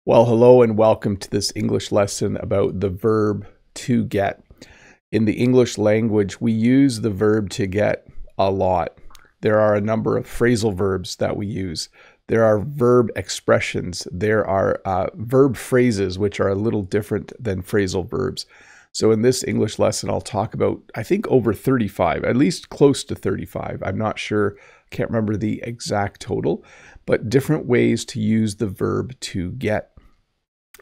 Well, hello and welcome to this English lesson about the verb to get. In the English language, we use the verb to get a lot. There are a number of phrasal verbs that we use. There are verb expressions. There are verb phrases, which are a little different than phrasal verbs. So in this English lesson, I'll talk about, I think, over 35, at least close to 35. I'm not sure, can't remember the exact total, but different ways to use the verb to get.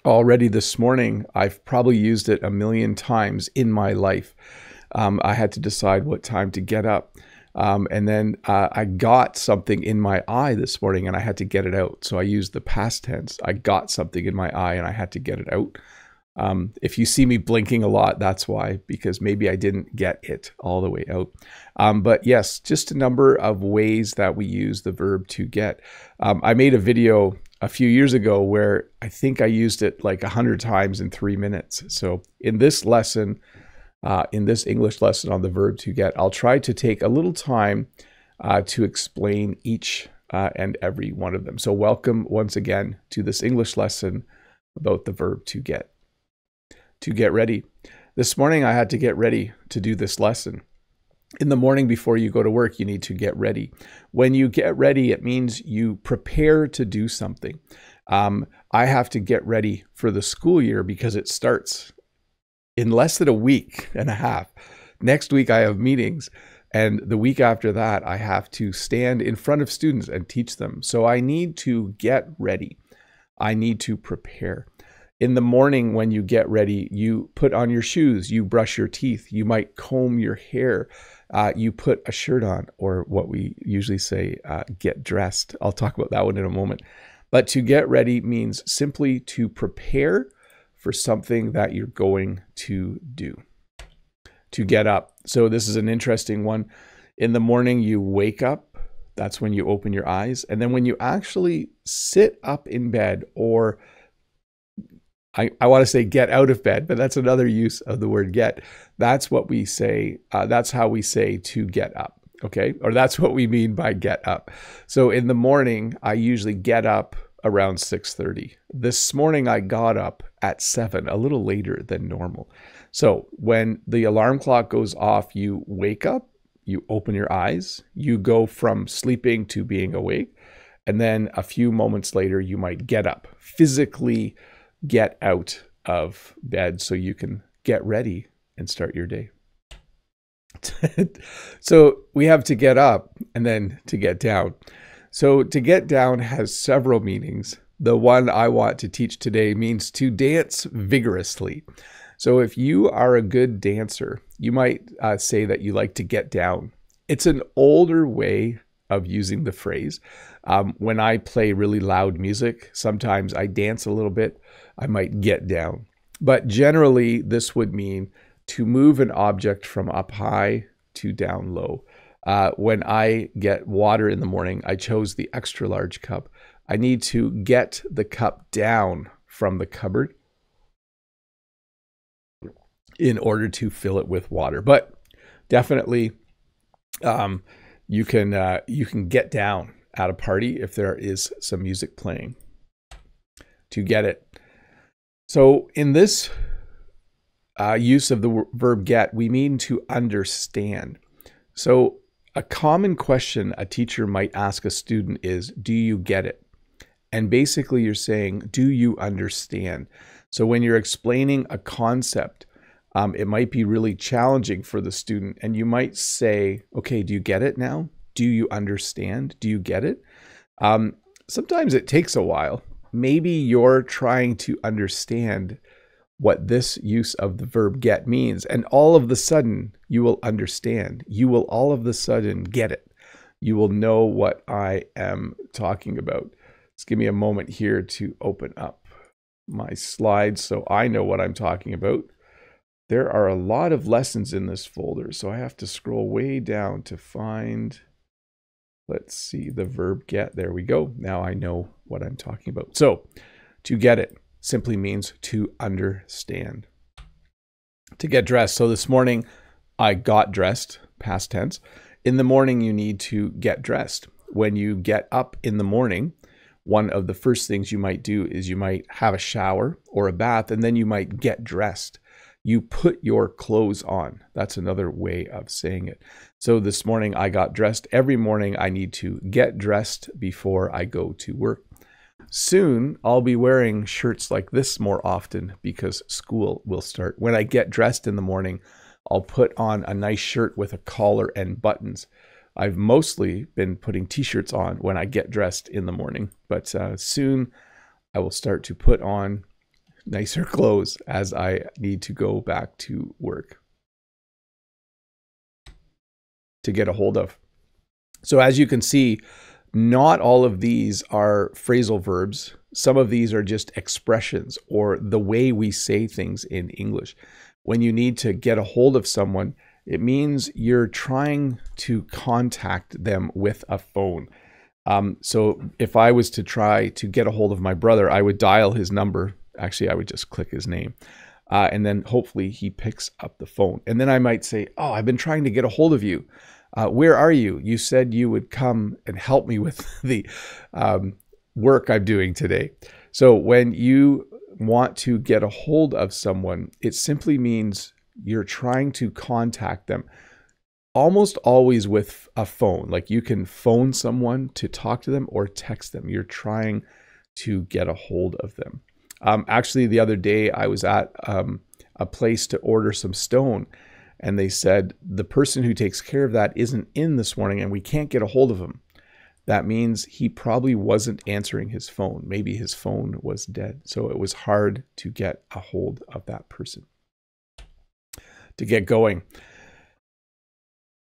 Already this morning, I've probably used it a million times in my life. I had to decide what time to get up. And then I got something in my eye this morning and I had to get it out. So I used the past tense. I got something in my eye and I had to get it out. If you see me blinking a lot, that's why, because maybe I didn't get it all the way out. But yes, just a number of ways that we use the verb to get. I made a video a few years ago where I think I used it like 100 times in 3 minutes. So in this lesson, in this English lesson on the verb to get, I'll try to take a little time to explain each and every one of them. So welcome once again to this English lesson about the verb to get. To get ready. This morning I had to get ready to do this lesson. In the morning before you go to work, you need to get ready. When you get ready, it means you prepare to do something. I have to get ready for the school year because it starts in less than a week and a half. Next week I have meetings, and the week after that I have to stand in front of students and teach them. So I need to get ready. I need to prepare. In the morning when you get ready, you put on your shoes, you brush your teeth, you might comb your hair, you put a shirt on, or what we usually say, get dressed. I'll talk about that one in a moment. But to get ready means simply to prepare for something that you're going to do. To get up. So this is an interesting one. In the morning you wake up, that's when you open your eyes. And then when you actually sit up in bed, or I want to say get out of bed, but that's another use of the word get. That's what we say. That's how we say to get up. Okay. Or that's what we mean by get up. So in the morning, I usually get up around 6:30. This morning, I got up at 7, a little later than normal. So when the alarm clock goes off, you wake up, you open your eyes, you go from sleeping to being awake. And then a few moments later, you might get up, physically get out of bed so you can get ready and start your day. So we have to get up and then to get down. So to get down has several meanings. The one I want to teach today means to dance vigorously. So if you are a good dancer, you might say that you like to get down. It's an older way of using the phrase. When I play really loud music, sometimes I dance a little bit. I might get down. But generally, this would mean to move an object from up high to down low. When I get water in the morning, I chose the extra large cup. I need to get the cup down from the cupboard in order to fill it with water. But definitely, you can get down at a party if there is some music playing. To get it. So in this use of the verb get, we mean to understand. So a common question a teacher might ask a student is, do you get it? And basically you're saying, do you understand? So when you're explaining a concept, it might be really challenging for the student. And you might say, okay, do you get it now? Do you understand? Do you get it? Sometimes it takes a while. Maybe you're trying to understand what this use of the verb get means, and all of the sudden you will understand. You will all of the sudden get it. You will know what I am talking about. Just give me a moment here to open up my slides so I know what I'm talking about. There are a lot of lessons in this folder, so I have to scroll way down to find, let's see, the verb get. There we go. Now I know what I'm talking about. So to get it simply means to understand. To get dressed. So this morning I got dressed, past tense. In the morning you need to get dressed. When you get up in the morning, one of the first things you might do is you might have a shower or a bath, and then you might get dressed. You put your clothes on. That's another way of saying it. So this morning I got dressed. Every morning I need to get dressed before I go to work. Soon I'll be wearing shirts like this more often because school will start. When I get dressed in the morning, I'll put on a nice shirt with a collar and buttons. I've mostly been putting t-shirts on when I get dressed in the morning, but soon I will start to put on nicer clothes as I need to go back to work. To get a hold of. So as you can see, not all of these are phrasal verbs. Some of these are just expressions or the way we say things in English. When you need to get a hold of someone, it means you're trying to contact them with a phone. So if I was to try to get a hold of my brother, I would dial his number. Actually, I would just click his name. And then hopefully he picks up the phone. And then I might say, oh, I've been trying to get a hold of you. Where are you? You said you would come and help me with the work I'm doing today. So when you want to get a hold of someone, it simply means you're trying to contact them. Almost always with a phone. Like you can phone someone to talk to them or text them. You're trying to get a hold of them. Actually, the other day I was at a place to order some stone, and they said the person who takes care of that isn't in this morning and we can't get a hold of him. That means he probably wasn't answering his phone. Maybe his phone was dead. So it was hard to get a hold of that person. To get going.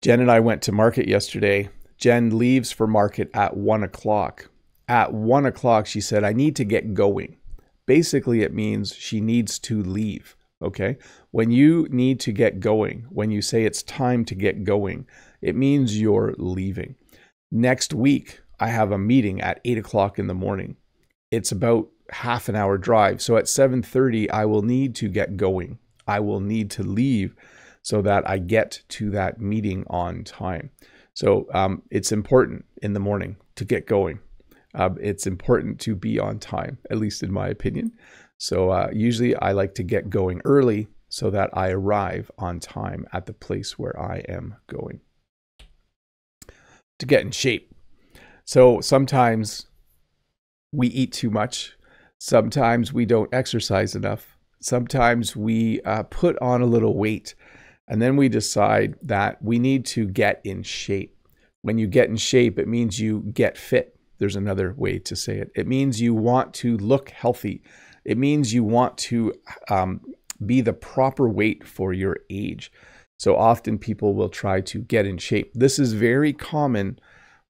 Jen and I went to market yesterday. Jen leaves for market at 1 o'clock. At 1 o'clock, she said, I need to get going. Basically, it means she needs to leave. Okay. When you need to get going, when you say it's time to get going, it means you're leaving. Next week, I have a meeting at 8 o'clock in the morning. It's about half an hour drive. So at 7:30, I will need to get going. I will need to leave so that I get to that meeting on time. So it's important in the morning to get going. It's important to be on time, at least in my opinion. So usually I like to get going early so that I arrive on time at the place where I am going. To get in shape. So sometimes we eat too much. Sometimes we don't exercise enough. Sometimes we put on a little weight, and then we decide that we need to get in shape. When you get in shape, it means you get fit. There's another way to say it. It means you want to look healthy. It means you want to be the proper weight for your age. So often people will try to get in shape. This is very common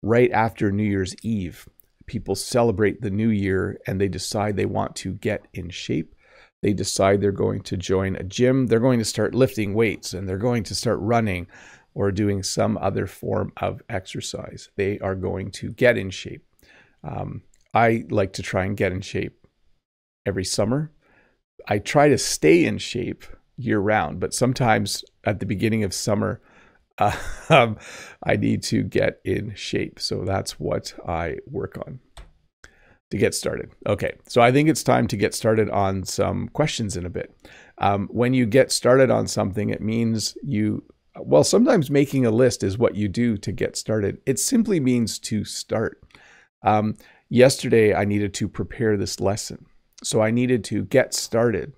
right after New Year's Eve. People celebrate the new year and they decide they want to get in shape. They decide they're going to join a gym. They're going to start lifting weights and they're going to start running or doing some other form of exercise. They are going to get in shape. I like to try and get in shape every summer. I try to stay in shape year round, but sometimes at the beginning of summer, I need to get in shape. So that's what I work on to get started. Okay, so I think it's time to get started on some questions in a bit. When you get started on something, it means well, sometimes making a list is what you do to get started. It simply means to start. Yesterday, I needed to prepare this lesson. So I needed to get started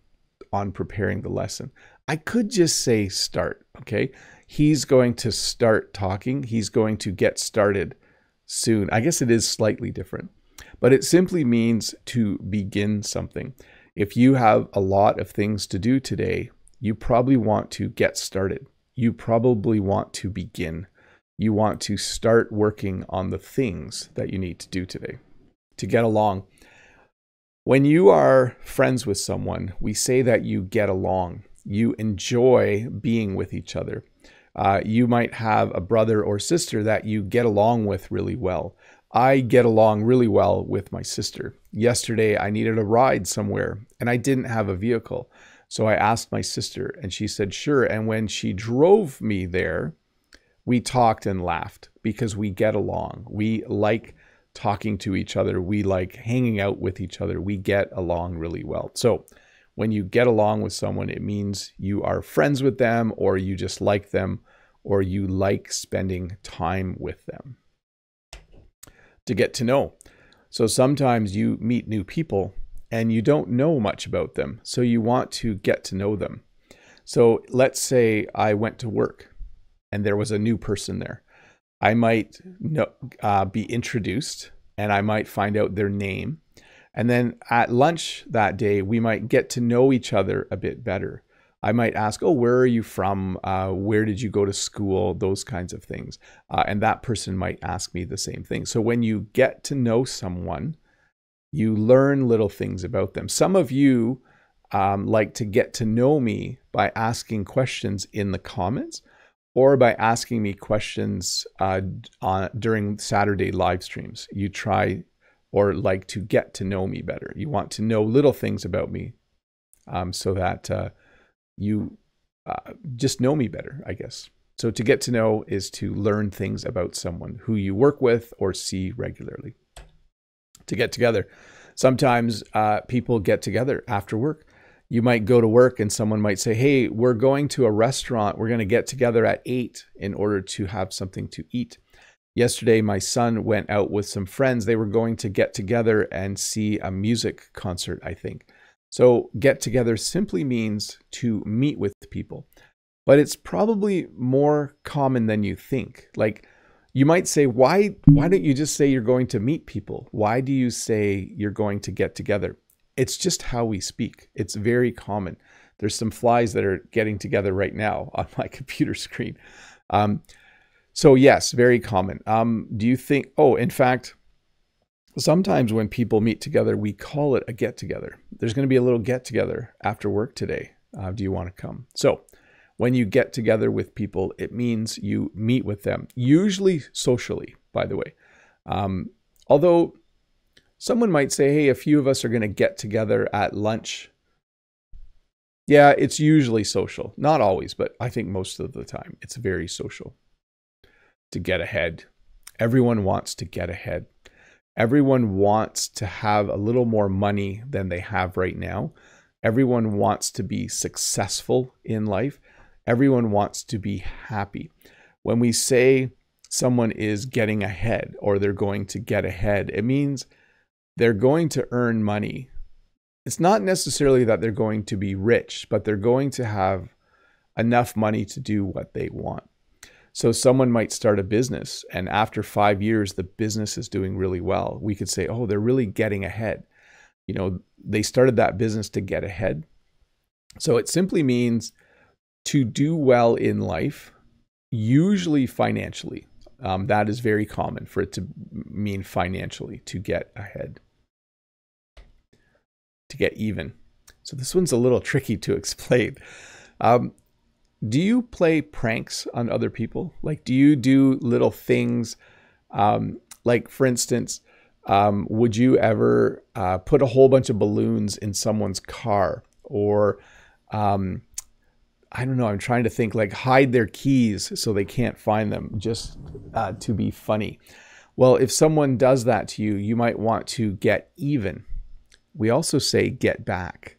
on preparing the lesson. I could just say start, okay? He's going to start talking. He's going to get started soon. I guess it is slightly different, but it simply means to begin something. If you have a lot of things to do today, you probably want to get started. You probably want to begin. You want to start working on the things that you need to do today to get along. When you are friends with someone, we say that you get along. You enjoy being with each other. You might have a brother or sister that you get along with really well. I get along really well with my sister. Yesterday, I needed a ride somewhere and I didn't have a vehicle. So I asked my sister and she said, sure. And when she drove me there, we talked and laughed because we get along. We like talking to each other. We like hanging out with each other. We get along really well. So when you get along with someone, it means you are friends with them, or you just like them, or you like spending time with them. To get to know. So sometimes you meet new people and you don't know much about them, so you want to get to know them. So let's say I went to work and there was a new person there. I might be introduced, and I might find out their name. And then at lunch that day, we might get to know each other a bit better. I might ask, oh, where are you from? Where did you go to school? Those kinds of things. And that person might ask me the same thing. So when you get to know someone, you learn little things about them. Some of you like to get to know me by asking questions in the comments, or by asking me questions during Saturday live streams. You try or like to get to know me better. You want to know little things about me so that you just know me better, I guess. So to get to know is to learn things about someone who you work with or see regularly. To get together. Sometimes people get together after work. You might go to work and someone might say, hey, we're going to a restaurant. We're going to get together at 8 in order to have something to eat. Yesterday, my son went out with some friends. They were going to get together and see a music concert, I think. So get together simply means to meet with people, but it's probably more common than you think. Like you might say, why don't you just say you're going to meet people? Why do you say you're going to get together? It's just how we speak. It's very common. There's some flies that are getting together right now on my computer screen. So yes, very common. Do you think, oh, in fact, sometimes when people meet together, we call it a get-together. There's going to be a little get-together after work today. Do you want to come? So when you get together with people, it means you meet with them, usually socially, by the way. Although someone might say, hey, a few of us are going to get together at lunch. Yeah, it's usually social. Not always, but I think most of the time it's very social. To get ahead. Everyone wants to get ahead. Everyone wants to have a little more money than they have right now. Everyone wants to be successful in life. Everyone wants to be happy. When we say someone is getting ahead or they're going to get ahead, it means they're going to earn money. It's not necessarily that they're going to be rich, but they're going to have enough money to do what they want. So someone might start a business, and after 5 years, the business is doing really well. We could say, oh, they're really getting ahead. You know, they started that business to get ahead. So it simply means to do well in life, usually financially. That is very common for it to mean financially, to get ahead. To get even. So this one's a little tricky to explain. Do you play pranks on other people? Like, do you do little things? Like, for instance, would you ever put a whole bunch of balloons in someone's car? Or, I don't know, I'm trying to think, like hide their keys so they can't find them just to be funny. Well, if someone does that to you, you might want to get even. We also say get back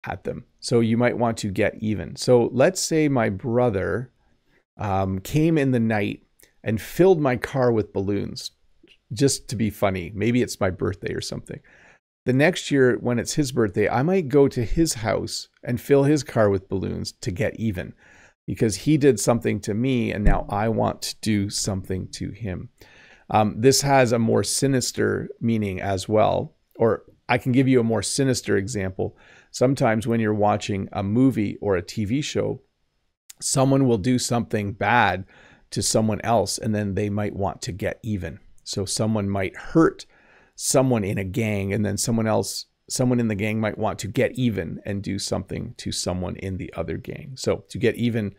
at them. So you might want to get even. So let's say my brother came in the night and filled my car with balloons just to be funny. Maybe it's my birthday or something. The next year when it's his birthday, I might go to his house and fill his car with balloons to get even because he did something to me and now I want to do something to him. This has a more sinister meaning as well, or I can give you a more sinister example. Sometimes when you're watching a movie or a TV show, someone will do something bad to someone else and then they might want to get even. So someone might hurt someone in a gang and then someone in the gang might want to get even and do something to someone in the other gang. So to get even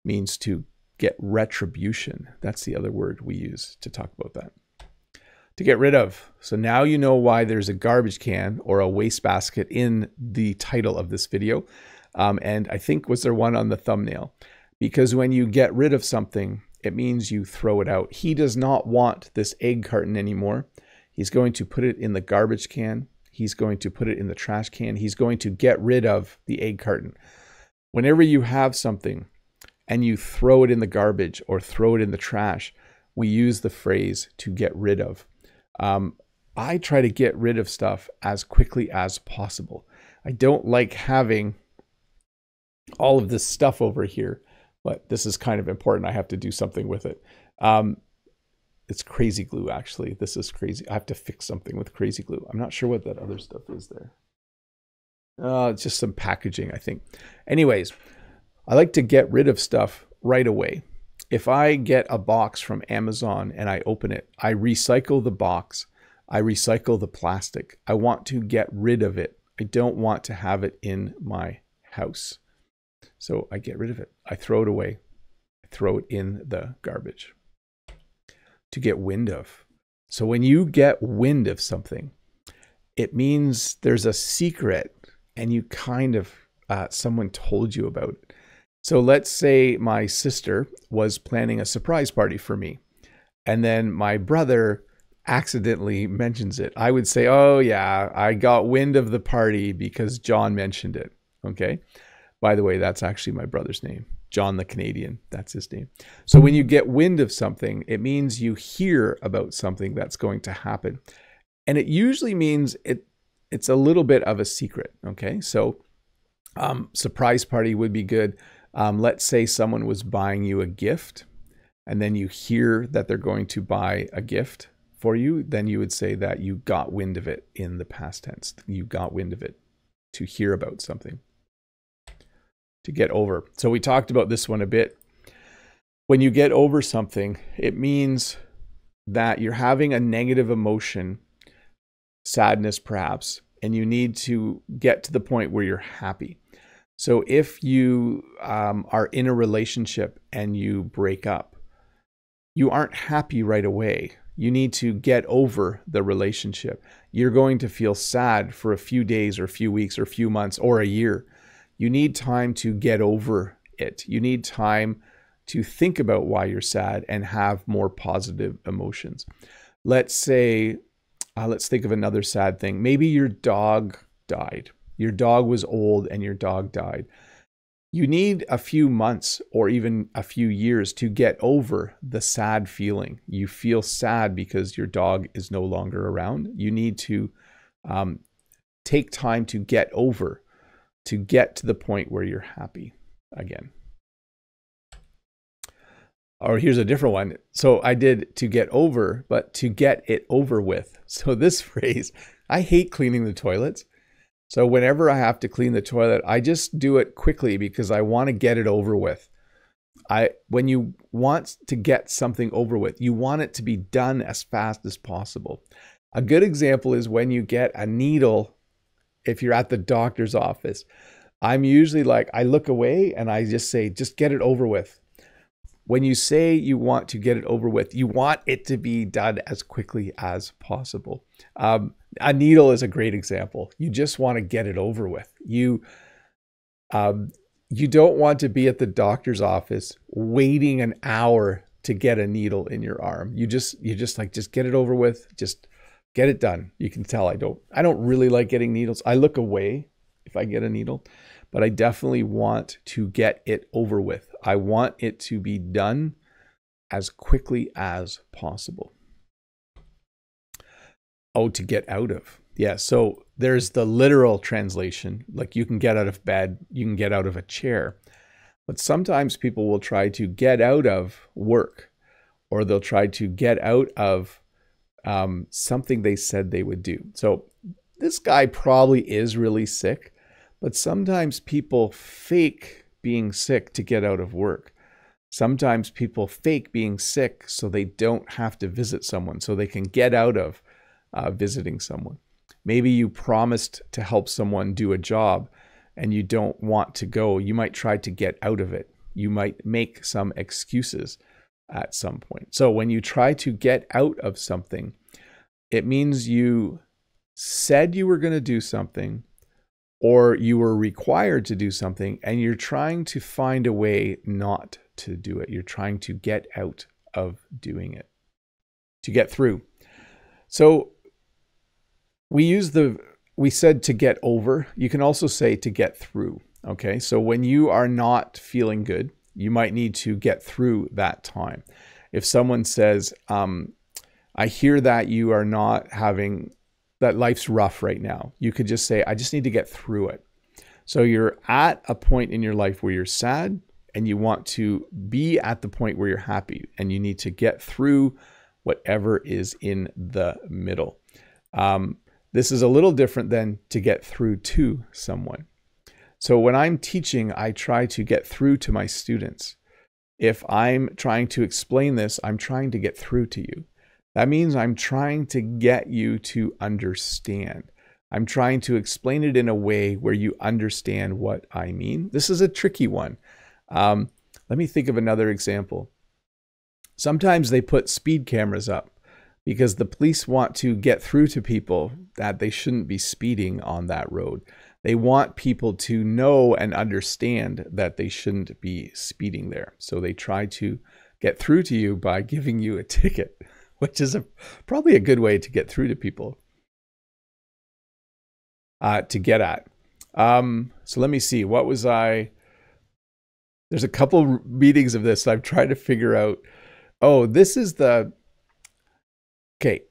means to get retribution. That's the other word we use to talk about that. To get rid of. So now you know why there's a garbage can or a wastebasket in the title of this video. And I think was there one on the thumbnail? Because when you get rid of something, it means you throw it out. He does not want this egg carton anymore. He's going to put it in the garbage can. He's going to put it in the trash can. He's going to get rid of the egg carton. Whenever you have something and you throw it in the garbage or throw it in the trash, we use the phrase to get rid of. I try to get rid of stuff as quickly as possible. I don't like having all of this stuff over here, but this is kind of important. I have to do something with it. It's crazy glue, actually. This is crazy. I have to fix something with crazy glue. I'm not sure what that other stuff is there. It's just some packaging, I think. Anyways, I like to get rid of stuff right away. If I get a box from Amazon and I open it, I recycle the box. I recycle the plastic. I want to get rid of it. I don't want to have it in my house. So I get rid of it. I throw it away. I throw it in the garbage. To get wind of. So when you get wind of something, it means there's a secret and you kind of, someone told you about it. So let's say my sister was planning a surprise party for me, and then my brother accidentally mentions it. I would say, oh yeah, I got wind of the party because John mentioned it. Okay. By the way, that's actually my brother's name. John the Canadian, that's his name. So when you get wind of something, it means you hear about something that's going to happen. And it usually means it's a little bit of a secret, okay? So surprise party would be good. Let's say someone was buying you a gift, and then you hear that they're going to buy a gift for you, then you would say that you got wind of it in the past tense. You got wind of it, to hear about something. To get over. So we talked about this one a bit. When you get over something, it means that you're having a negative emotion, sadness perhaps, and you need to get to the point where you're happy. So if you are in a relationship and you break up, you aren't happy right away. You need to get over the relationship. You're going to feel sad for a few days or a few weeks or a few months or a year. You need time to get over it. You need time to think about why you're sad and have more positive emotions. Let's say, let's think of another sad thing. Maybe your dog died. Your dog was old and your dog died. You need a few months or even a few years to get over the sad feeling. You feel sad because your dog is no longer around. You need to take time to get over, to get to the point where you're happy again. Or here's a different one. So I did to get over, but to get it over with. So this phrase, I hate cleaning the toilets. So whenever I have to clean the toilet, I just do it quickly because I want to get it over with. When you want to get something over with, you want it to be done as fast as possible. A good example is when you get a needle. If you're at the doctor's office, I'm usually like, I look away and I just say, just get it over with. When you say you want to get it over with, you want it to be done as quickly as possible. A needle is a great example. You just want to get it over with. You don't want to be at the doctor's office waiting an hour to get a needle in your arm. You just get it over with. Just get it done. You can tell I don't really like getting needles. I look away if I get a needle, but I definitely want to get it over with. I want it to be done as quickly as possible. Oh, to get out of. Yeah, so there's the literal translation, like you can get out of bed, you can get out of a chair. But sometimes people will try to get out of work, or they'll try to get out of something they said they would do. So this guy probably is really sick, but sometimes people fake being sick to get out of work. Sometimes people fake being sick so they don't have to visit someone, so they can get out of visiting someone. Maybe you promised to help someone do a job and you don't want to go. You might try to get out of it. You might make some excuses at some point. So when you try to get out of something, it means you said you were going to do something, or you were required to do something, and you're trying to find a way not to do it. You're trying to get out of doing it, to get through. So We said to get over. You can also say to get through. Okay, so when you are not feeling good, you might need to get through that time. If someone says, I hear that you are not having, that life's rough right now, you could just say, I just need to get through it. So you're at a point in your life where you're sad and you want to be at the point where you're happy, and you need to get through whatever is in the middle. This is a little different than to get through to someone. So when I'm teaching, I try to get through to my students. If I'm trying to explain this, I'm trying to get through to you. That means I'm trying to get you to understand. I'm trying to explain it in a way where you understand what I mean. This is a tricky one. Let me think of another example. Sometimes they put speed cameras up because the police want to get through to people that they shouldn't be speeding on that road. They want people to know and understand that they shouldn't be speeding there. So they try to get through to you by giving you a ticket, which is probably a good way to get through to people, to get at. So let me see. What was I? There's a couple meanings of this. I'm trying to figure out. Oh, this is the... Okay,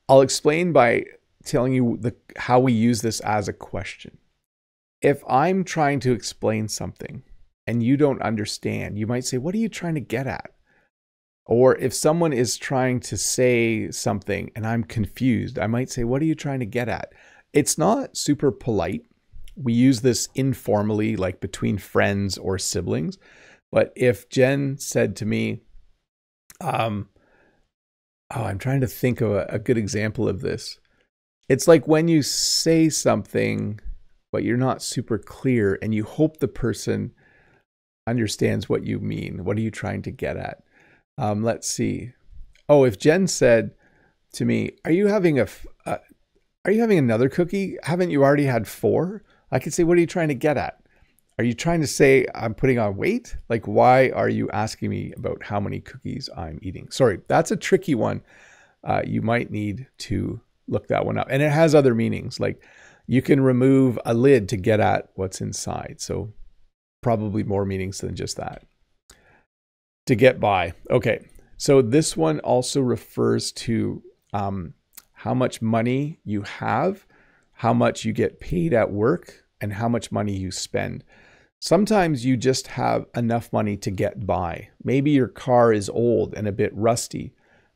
I'll explain by telling you how we use this as a question. If I'm trying to explain something and you don't understand, you might say, what are you trying to get at? Or if someone is trying to say something and I'm confused, I might say, what are you trying to get at? It's not super polite. We use this informally, like between friends or siblings. But if Jen said to me, I'm trying to think of a good example of this. It's like when you say something, but you're not super clear and you hope the person understands what you mean. What are you trying to get at? Let's see. Oh, if Jen said to me, are you having another cookie? Haven't you already had 4? I could say, what are you trying to get at? Are you trying to say I'm putting on weight? Like, why are you asking me about how many cookies I'm eating? Sorry, that's a tricky one. You might need to look that one up. And it has other meanings. Like you can remove a lid to get at what's inside. So probably more meanings than just that. To get by. Okay, so this one also refers to how much money you have, how much you get paid at work, and how much money you spend. Sometimes you just have enough money to get by. Maybe your car is old and a bit rusty,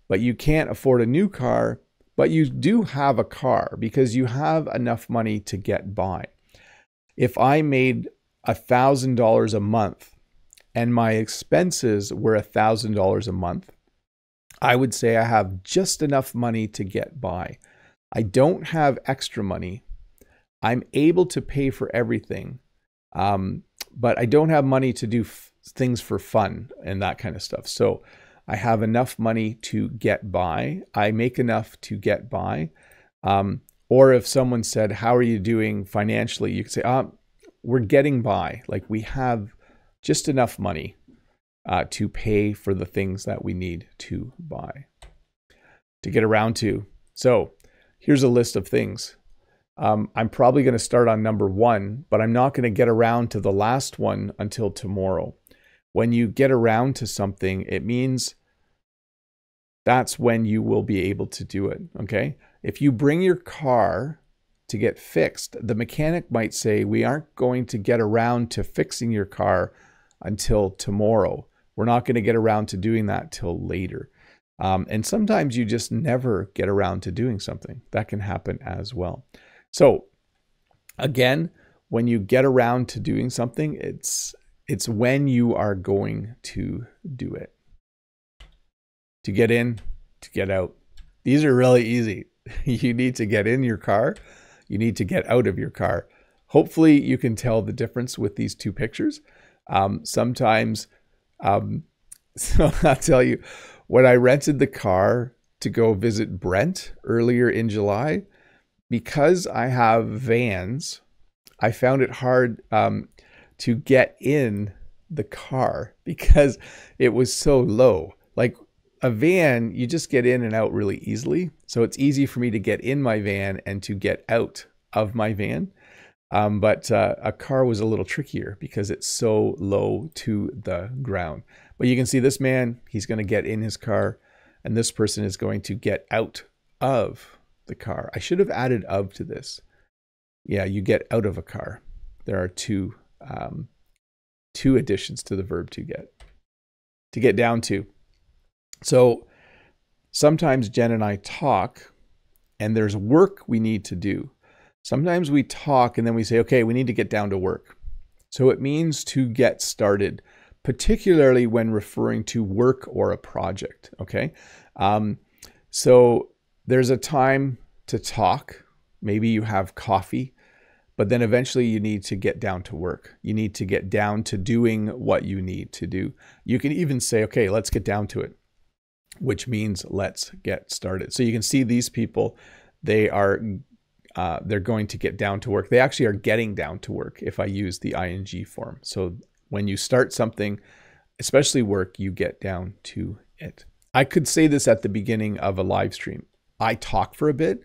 but you can't afford a new car, but you do have a car because you have enough money to get by. If I made $1,000 a month and my expenses were $1,000 a month, I would say I have just enough money to get by. I don't have extra money. I'm able to pay for everything, but I don't have money to do things for fun and that kind of stuff. So I have enough money to get by. I make enough to get by. Or if someone said, how are you doing financially? You could say, we're getting by. Like we have just enough money to pay for the things that we need to buy, to get around to. So here's a list of things. I'm probably going to start on number 1, but I'm not going to get around to the last one until tomorrow. When you get around to something, it means that's when you will be able to do it. Okay. If you bring your car to get fixed, the mechanic might say, we aren't going to get around to fixing your car until tomorrow. We're not going to get around to doing that till later. And sometimes you just never get around to doing something. That can happen as well. So again, when you get around to doing something, it's when you are going to do it. To get in, to get out. These are really easy. You need to get in your car. You need to get out of your car. Hopefully you can tell the difference with these two pictures. Sometimes, so I'll tell you, when I rented the car to go visit Brent earlier in July, because I have vans, I found it hard to get in the car because it was so low. Like a van, you just get in and out really easily. So it's easy for me to get in my van and to get out of my van. But a car was a little trickier because it's so low to the ground. But you can see this man, he's going to get in his car, and this person is going to get out of the car. I should have added of to this. Yeah, you get out of a car. There are two additions to the verb to get down to. So sometimes Jen and I talk and there's work we need to do. Sometimes we talk and then we say, okay, we need to get down to work. So it means to get started, particularly when referring to work or a project, okay? So there's a time to talk. Maybe you have coffee, but then eventually you need to get down to work. You need to get down to doing what you need to do. You can even say, okay, let's get down to it, which means let's get started. So you can see these people, they're going to get down to work. They actually are getting down to work if I use the ing form. So when you start something, especially work, you get down to it. I could say this at the beginning of a live stream. I talk for a bit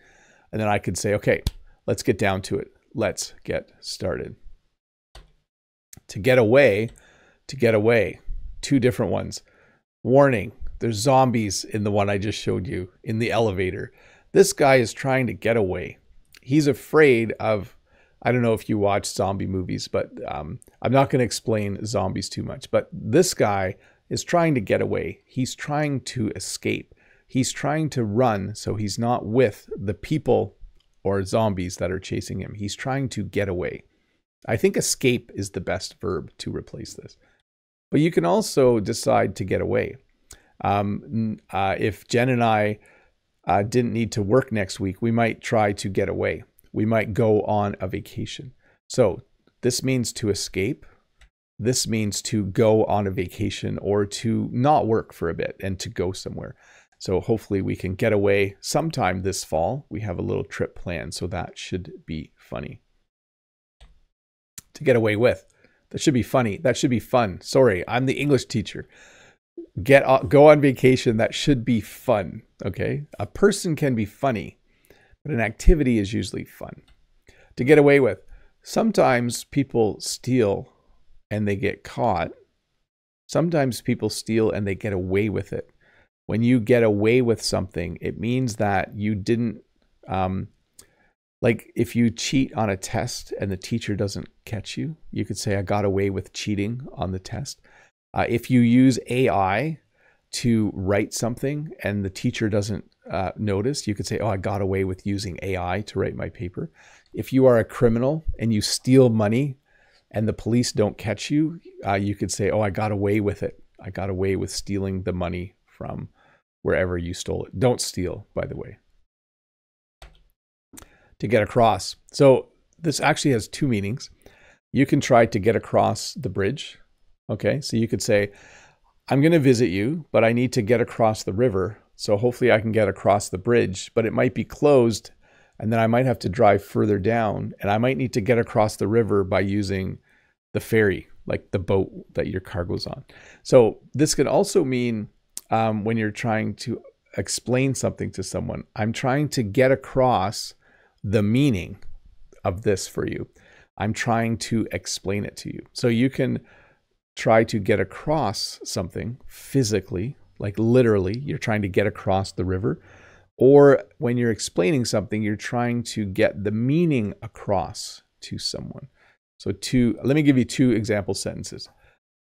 and then I could say, okay, let's get down to it. Let's get started. To get away, two different ones. Warning, there's zombies in the one I just showed you in the elevator. This guy is trying to get away. He's afraid of, I don't know if you watch zombie movies, but I'm not going to explain zombies too much. But this guy is trying to get away. He's trying to escape. He's trying to run so he's not with the people or zombies that are chasing him. He's trying to get away. I think escape is the best verb to replace this. But you can also decide to get away. If Jen and I didn't need to work next week, we might try to get away. We might go on a vacation. So this means to escape. This means to go on a vacation or to not work for a bit and to go somewhere. So hopefully we can get away sometime this fall. We have a little trip planned, so that should be funny. To get away with. That should be funny. That should be fun. Sorry, I'm the English teacher. Go on vacation. That should be fun. Okay. A person can be funny, but an activity is usually fun. To get away with. Sometimes people steal and they get caught. Sometimes people steal and they get away with it. When you get away with something, it means that you didn't, like if you cheat on a test and the teacher doesn't catch you, you could say, I got away with cheating on the test. If you use AI to write something and the teacher doesn't notice, you could say, oh, I got away with using AI to write my paper. If you are a criminal and you steal money and the police don't catch you, you could say, oh, I got away with it. I got away with stealing the money from wherever you stole it. Don't steal, by the way. To get across. So this actually has two meanings. You can try to get across the bridge. Okay, so you could say, I'm going to visit you, but I need to get across the river. So hopefully I can get across the bridge, but it might be closed. And then I might have to drive further down and I might need to get across the river by using the ferry, like the boat that your cargo's on. So this could also mean when you're trying to explain something to someone, I'm trying to get across the meaning of this for you. I'm trying to explain it to you. So you can try to get across something physically, like literally, you're trying to get across the river. Or when you're explaining something, you're trying to get the meaning across to someone. So let me give you two example sentences.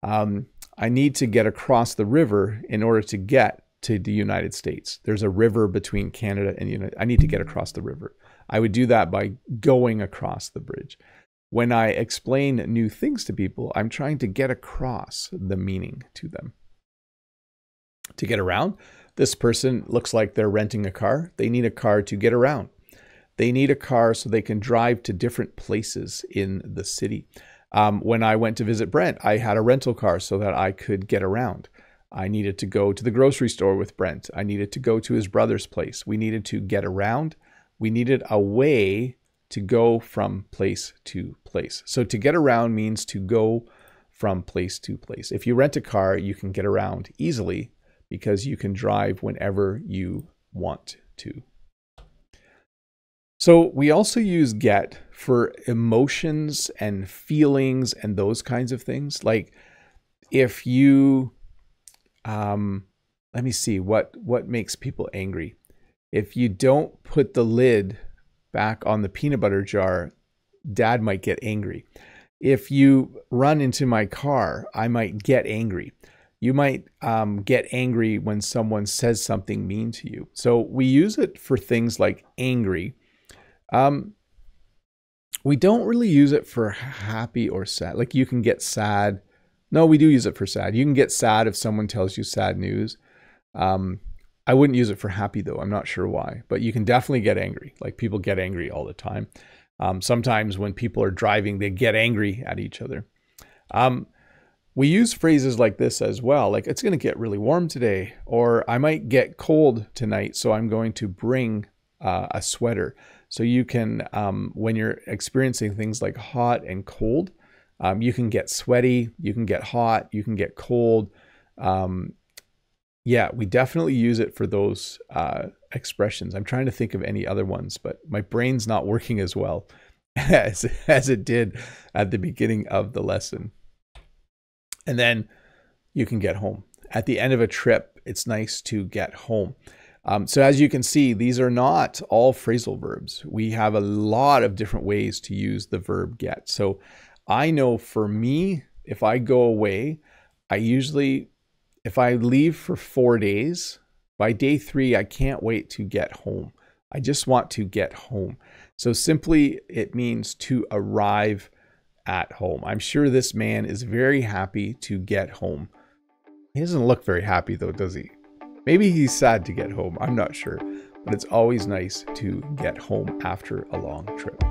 I need to get across the river in order to get to the United States. There's a river between Canada and the United States. I need to get across the river. I would do that by going across the bridge. When I explain new things to people, I'm trying to get across the meaning to them. To get around, this person looks like they're renting a car. They need a car to get around. They need a car so they can drive to different places in the city. When I went to visit Brent, I had a rental car so that I could get around. I needed to go to the grocery store with Brent. I needed to go to his brother's place. We needed to get around. We needed a way to go from place to place. So to get around means to go from place to place. If you rent a car, you can get around easily because you can drive whenever you want to. So we also use get for emotions and feelings and those kinds of things. Like if you, let me see, what makes people angry. If you don't put the lid back on the peanut butter jar, Dad might get angry. If you run into my car, I might get angry. You might get angry when someone says something mean to you. So we use it for things like angry. We don't really use it for happy or sad. Like you can get sad. No, we do use it for sad. You can get sad if someone tells you sad news. I wouldn't use it for happy though. I'm not sure why, but you can definitely get angry. Like people get angry all the time. Sometimes when people are driving, they get angry at each other. We use phrases like this as well. Like it's going to get really warm today, or I might get cold tonight, so I'm going to bring a sweater. So you can, when you're experiencing things like hot and cold, you can get sweaty, you can get hot, you can get cold. Yeah, we definitely use it for those expressions. I'm trying to think of any other ones, but my brain's not working as well as it did at the beginning of the lesson. And then you can get home. At the end of a trip, it's nice to get home. So as you can see, these are not all phrasal verbs. We have a lot of different ways to use the verb get. So I know for me, if I go away, if I leave for 4 days, by day 3, I can't wait to get home. I just want to get home. So simply, it means to arrive at home. I'm sure this man is very happy to get home. He doesn't look very happy though, does he? Maybe he's sad to get home. I'm not sure. But it's always nice to get home after a long trip.